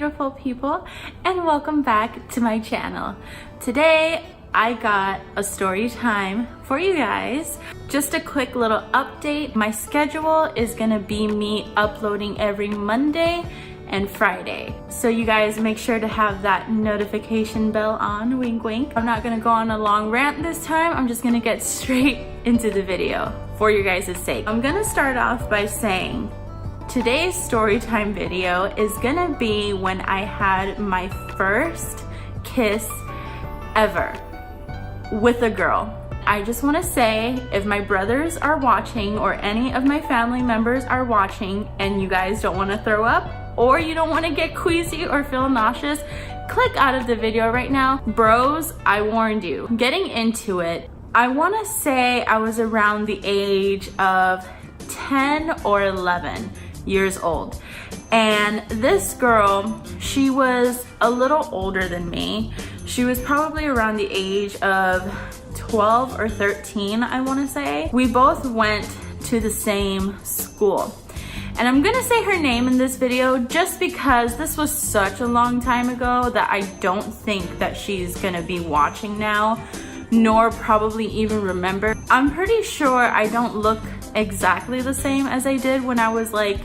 beautiful people, and welcome back to my channel. Today I got a story time for you guys. Just a quick little update. My schedule is gonna be me uploading every Monday and Friday. So you guys make sure to have that notification bell on, wink wink. I'm not gonna go on a long rant this time. I'm just gonna get straight into the video for your guys' sake. I'm gonna start off by saying today's story time video is gonna be when I had my first kiss ever with a girl. I just want to say, if my brothers are watching or any of my family members are watching and you guys don't want to throw up or you don't want to get queasy or feel nauseous, click out of the video right now. Bros, I warned you. Getting into it, I want to say I was around the age of 10 or 11 years old. And this girl, she was a little older than me. She was probably around the age of 12 or 13, I want to say. We both went to the same school. And I'm gonna say her name in this video just because this was such a long time ago that I don't think that she's gonna be watching now, nor probably even remember. I'm pretty sure I don't look exactly the same as I did when I was like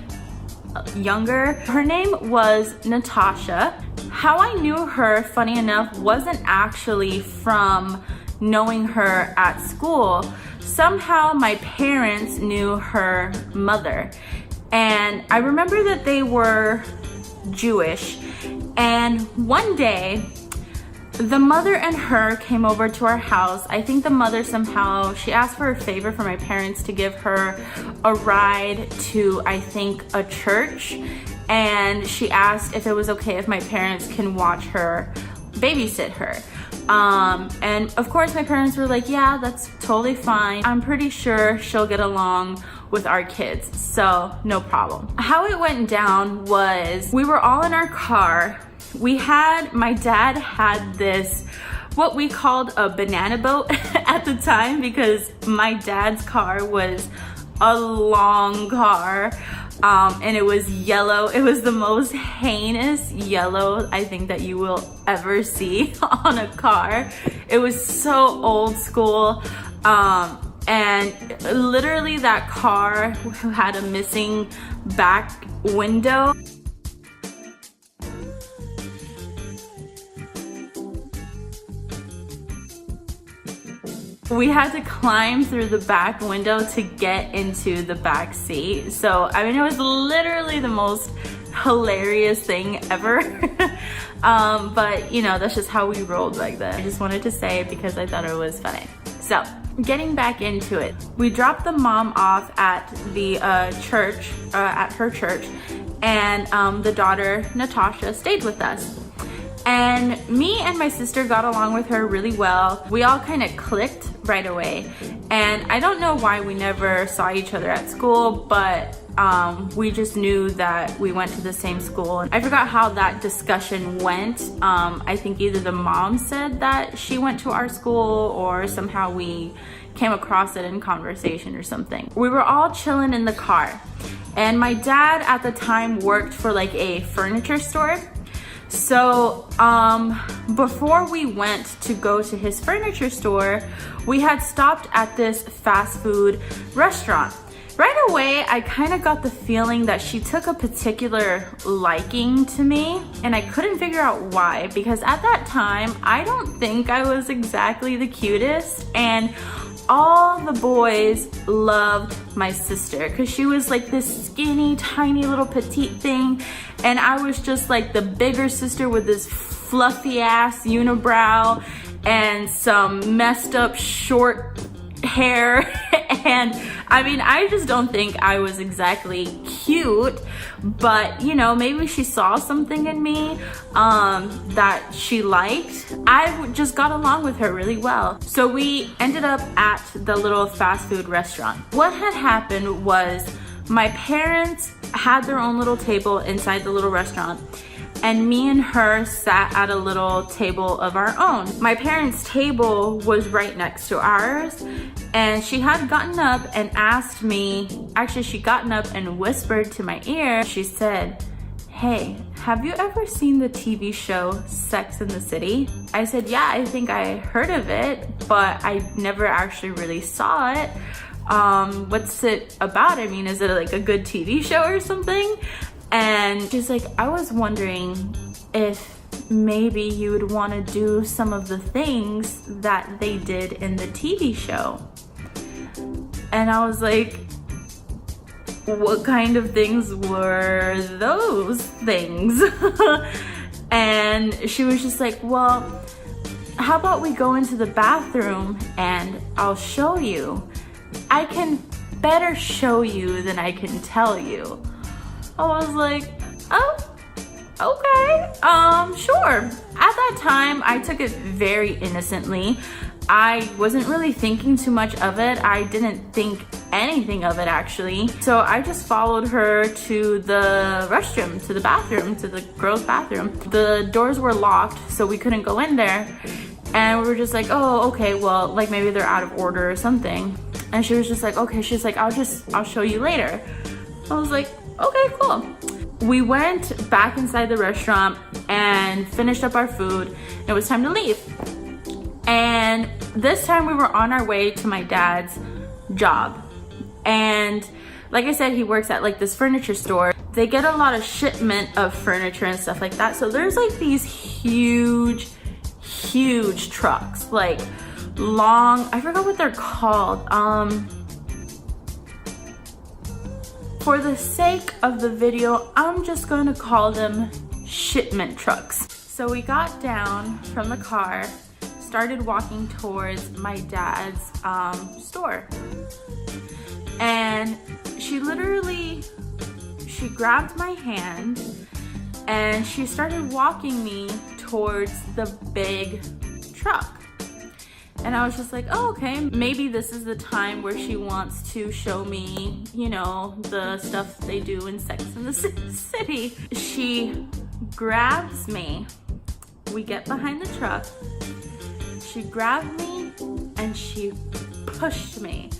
younger. Her name was Natasha. How I knew her, funny enough, wasn't actually from knowing her at school. Somehow my parents knew her mother. And I remember that they were Jewish. And one day, the mother and her came over to our house. I think the mother somehow, she asked for a favor for my parents to give her a ride to, I think, a church. And she asked if it was okay if my parents can watch her, babysit her. And of course my parents were like, yeah, that's totally fine. I'm pretty sure she'll get along with our kids, so no problem. How it went down was we were all in our car. My dad had this, what we called a banana boat at the time, because my dad's car was a long car. And it was yellow. It was the most heinous yellow I think that you will ever see on a car. It was so old school. And literally that car had a missing back window. We had to climb through the back window to get into the back seat. So, I mean, it was literally the most hilarious thing ever. But, you know, that's just how we rolled back then. I just wanted to say it because I thought it was funny. So, getting back into it. We dropped the mom off at the church, at her church, and the daughter, Natasha, stayed with us. And me and my sister got along with her really well. We all kind of clicked right away. And I don't know why we never saw each other at school, but we just knew that we went to the same school. And I forgot how that discussion went. I think either the mom said that she went to our school or somehow we came across it in conversation or something. We were all chilling in the car. And my dad at the time worked for like a furniture store. So before we went to go to his furniture store, we had stopped at this fast food restaurant. Right away, I kind of got the feeling that she took a particular liking to me, and I couldn't figure out why, because at that time, I don't think I was exactly the cutest, and all the boys loved my sister because she was like this skinny, tiny little petite thing, and I was just like the bigger sister with this fluffy ass unibrow and some messed up short hair. And I mean, I just don't think I was exactly cute, but you know, maybe she saw something in me that she liked. I just got along with her really well. So we ended up at the little fast food restaurant. What had happened was my parents had their own little table inside the little restaurant, and me and her sat at a little table of our own. My parents' table was right next to ours, and she had gotten up and asked me, actually she gotten up and whispered to my ear. She said, hey, have you ever seen the TV show Sex and the City? I said, yeah, I think I heard of it, but I never actually really saw it. What's it about? I mean, is it like a good TV show or something? And she's like, I was wondering if maybe you would want to do some of the things that they did in the TV show. And I was like, what kind of things were those things? And she was just like, well, how about we go into the bathroom and I'll show you. I can better show you than I can tell you. I was like, oh, okay, sure. At that time, I took it very innocently. I wasn't really thinking too much of it. I didn't think anything of it actually. So I just followed her to the restroom, to the bathroom, to the girls' bathroom. The doors were locked, so we couldn't go in there. And we were just like, oh, okay, well, like maybe they're out of order or something. And she was just like, okay, she's like, I'll show you later. I was like, okay, cool. We went back inside the restaurant and finished up our food. It was time to leave. And this time we were on our way to my dad's job. And like I said, he works at like this furniture store. They get a lot of shipment of furniture and stuff like that. So there's like these huge trucks, like long, I forgot what they're called. For the sake of the video, I'm just going to call them shipment trucks. So we got down from the car, started walking towards my dad's store. And she grabbed my hand and she started walking me towards the big truck. And I was just like, oh, okay, maybe this is the time where she wants to show me, you know, the stuff they do in Sex and the City. She grabs me. We get behind the truck. She grabbed me and she pushed me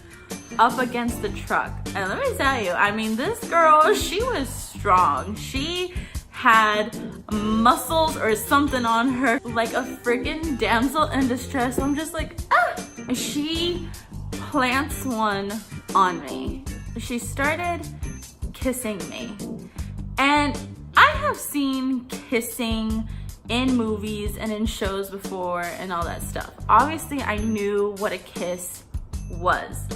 up against the truck. And let me tell you, I mean, this girl, she was strong. She had muscles or something on her, like a freaking damsel in distress. I'm just like, ah! She plants one on me. She started kissing me. And I have seen kissing in movies and in shows before and all that stuff. Obviously, I knew what a kiss was.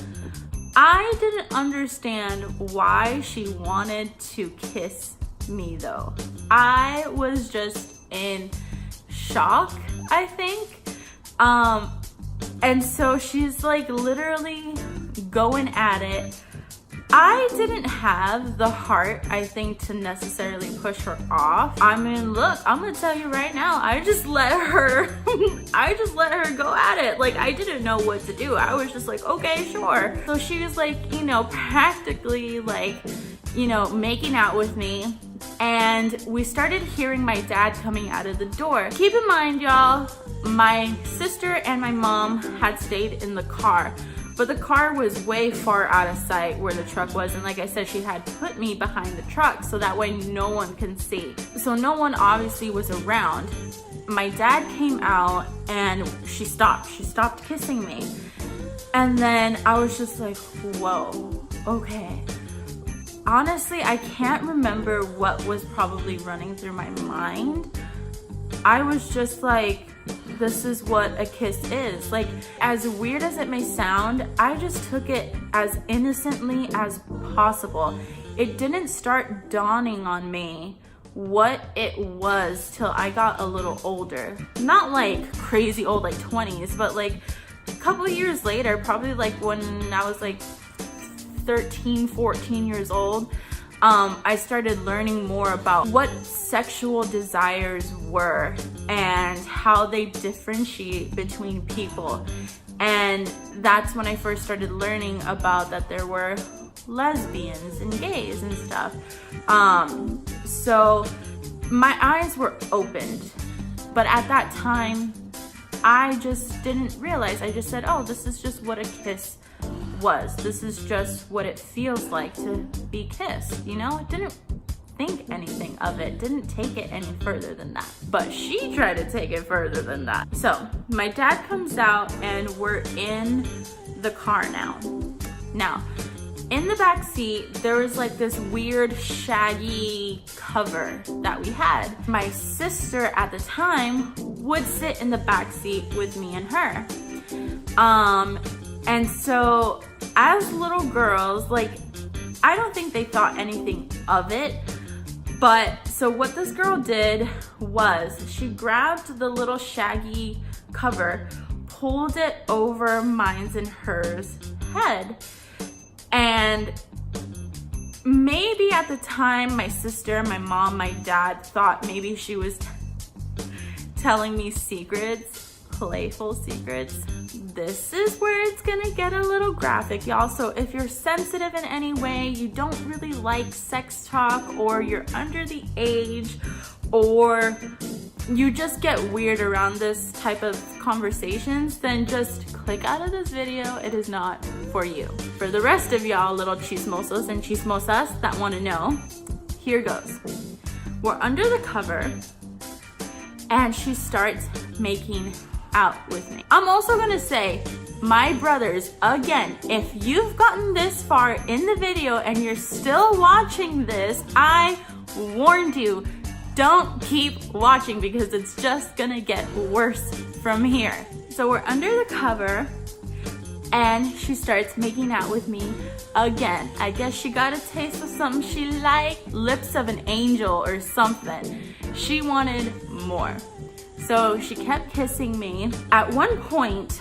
I didn't understand why she wanted to kiss me though. I was just in shock, I think. And so she's like literally going at it. I didn't have the heart, I think, to necessarily push her off. I mean, look, I'm gonna tell you right now, I just let her go at it. Like, I didn't know what to do. I was just like, okay, sure. So she was like, you know, practically like, you know, making out with me. And we started hearing my dad coming out of the door. Keep in mind, y'all, my sister and my mom had stayed in the car, but the car was way far out of sight where the truck was. And like I said, she had put me behind the truck so that way no one can see. So no one obviously was around. My dad came out and she stopped kissing me. And then I was just like, whoa, okay. Honestly, I can't remember what was probably running through my mind. I was just like, this is what a kiss is. Like, as weird as it may sound, I just took it as innocently as possible. It didn't start dawning on me what it was till I got a little older. Not like crazy old, like 20s, but like a couple years later, probably like when I was like 13, 14 years old, I started learning more about what sexual desires were and how they differentiate between people. And that's when I first started learning about that there were lesbians and gays and stuff. So my eyes were opened, but at that time, I just didn't realize. I just said, oh, this is just what a kiss was. This is just what it feels like to be kissed, you know? It didn't think anything of it, didn't take it any further than that. But she tried to take it further than that. So my dad comes out and we're in the car now. Now, in the back seat, there was like this weird shaggy cover that we had. My sister at the time would sit in the back seat with me and her. And so as little girls, like, I don't think they thought anything of it. But so what this girl did was she grabbed the little shaggy cover, pulled it over mine's and hers head. And maybe at the time, my sister, my mom, my dad thought maybe she was telling me secrets, playful secrets. This is where it's gonna get a little graphic, y'all. So if you're sensitive in any way, you don't really like sex talk, or you're under the age, or you just get weird around this type of conversations, then just click out of this video. It is not for you. For the rest of y'all little chismosos and chismosas that want to know, here goes. We're under the cover and she starts making out with me. I'm also gonna say, my brothers, again, if you've gotten this far in the video and you're still watching this, I warned you, don't keep watching because it's just gonna get worse from here. So we're under the cover and she starts making out with me again. I guess she got a taste of something she liked, lips of an angel or something. She wanted more. So she kept kissing me. At one point,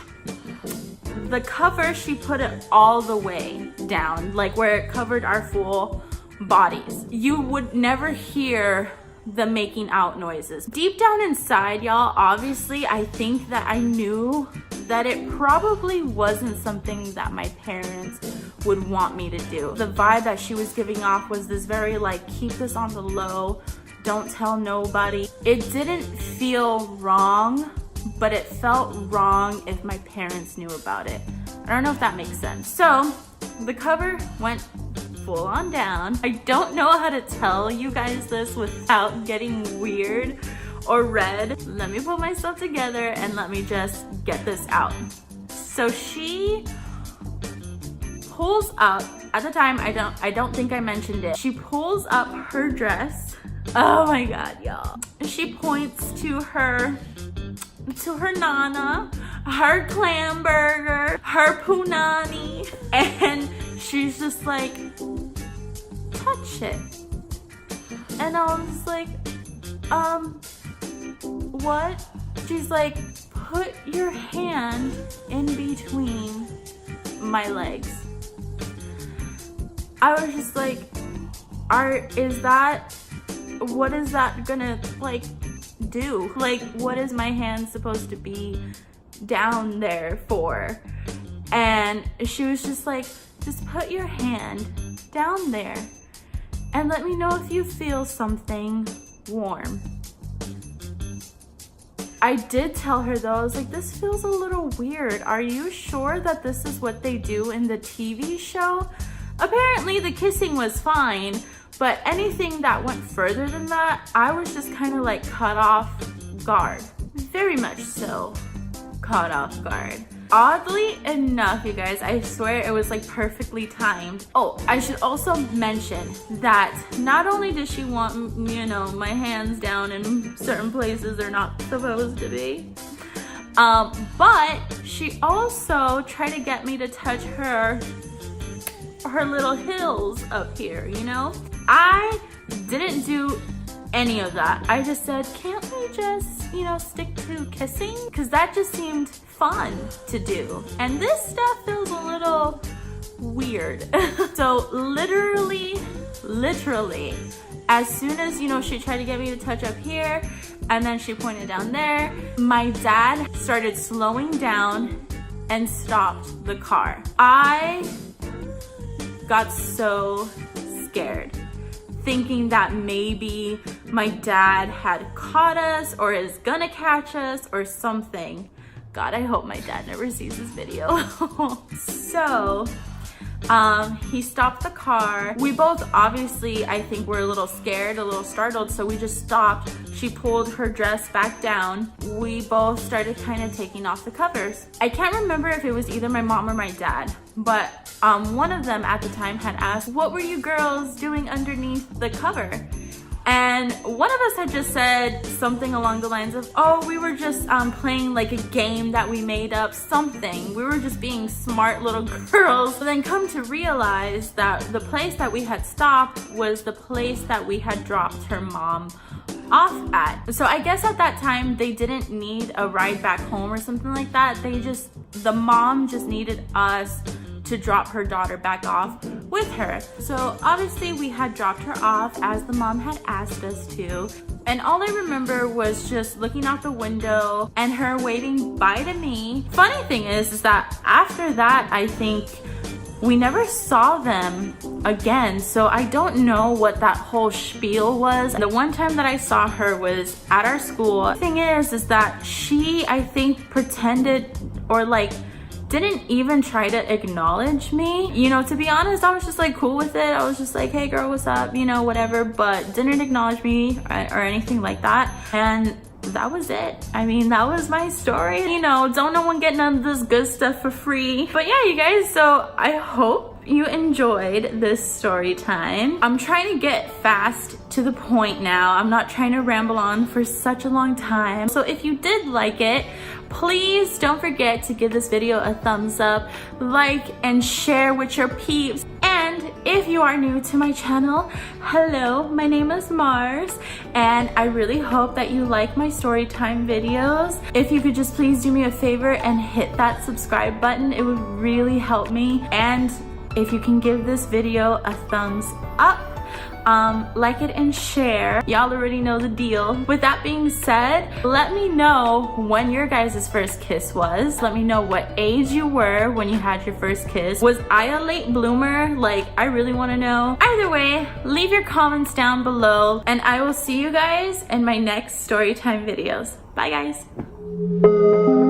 the cover, she put it all the way down, like where it covered our full bodies. You would never hear the making out noises. Deep down inside, y'all, obviously, I think that I knew that it probably wasn't something that my parents would want me to do. The vibe that she was giving off was this very like, keep this on the low, don't tell nobody. It didn't feel wrong, but it felt wrong if my parents knew about it. I don't know if that makes sense. So the cover went full on down. I don't know how to tell you guys this without getting weird or red. Let me put myself together and let me just get this out. So she pulls up, at the time, I don't think I mentioned it. She pulls up her dress. Oh my God, y'all. She points to her nana, her clam burger, her punani, and she's just like, touch it. And I was like, what? She's like, put your hand in between my legs. I was just like, what is that gonna like do? Like, what is my hand supposed to be down there for? And she was just like, just put your hand down there and let me know if you feel something warm. I did tell her though, I was like, this feels a little weird. Are you sure that this is what they do in the TV show? Apparently the kissing was fine, but anything that went further than that, I was just kind of like caught off guard. Very much so caught off guard. Oddly enough, you guys, I swear it was like perfectly timed. Oh, I should also mention that not only did she want, you know, my hands down in certain places they're not supposed to be, but she also tried to get me to touch her little heels up here, you know? I didn't do any of that. I just said, can't we just, you know, stick to kissing? Because that just seemed fun to do. And this stuff feels a little weird. So literally, as soon as, you know, she tried to get me to touch up here, and then she pointed down there, my dad started slowing down and stopped the car. I got so scared, thinking that maybe my dad had caught us or is gonna catch us or something. God, I hope my dad never sees this video. So He stopped the car. We both obviously, I think, were a little scared, a little startled, so we just stopped. She pulled her dress back down. We both started kind of taking off the covers. I can't remember if it was either my mom or my dad, but one of them at the time had asked, "What were you girls doing underneath the cover?" And one of us had just said something along the lines of, "Oh, we were just playing like a game that we made up, something. We were just being smart little girls." But then come to realize that the place that we had stopped was the place that we had dropped her mom off at. So I guess at that time they didn't need a ride back home or something like that. The mom just needed us to drop her daughter back off with her. So obviously we had dropped her off as the mom had asked us to. And all I remember was just looking out the window and her waving bye to me. Funny thing is that after that, I think we never saw them again. So I don't know what that whole spiel was. The one time that I saw her was at our school. The thing is that she, I think, pretended or like didn't even try to acknowledge me. You know, to be honest, I was just like cool with it. I was just like, "Hey girl, what's up?" You know, whatever, but didn't acknowledge me or anything like that. And that was it. I mean, that was my story. You know, don't no one get none of this good stuff for free. But yeah, you guys, so I hope you enjoyed this story time. I'm trying to get fast to the point now. I'm not trying to ramble on for such a long time. So if you did like it, please don't forget to give this video a thumbs up, like, and share with your peeps. And if you are new to my channel, hello, my name is Mars, and I really hope that you like my story time videos. If you could just please do me a favor and hit that subscribe button, it would really help me. And if you can give this video a thumbs up, like it and share. Y'all already know the deal. With that being said, let me know when your guys' first kiss was. Let me know what age you were when you had your first kiss. Was I a late bloomer? Like, I really want to know. Either way, leave your comments down below, and I will see you guys in my next story time videos. Bye guys.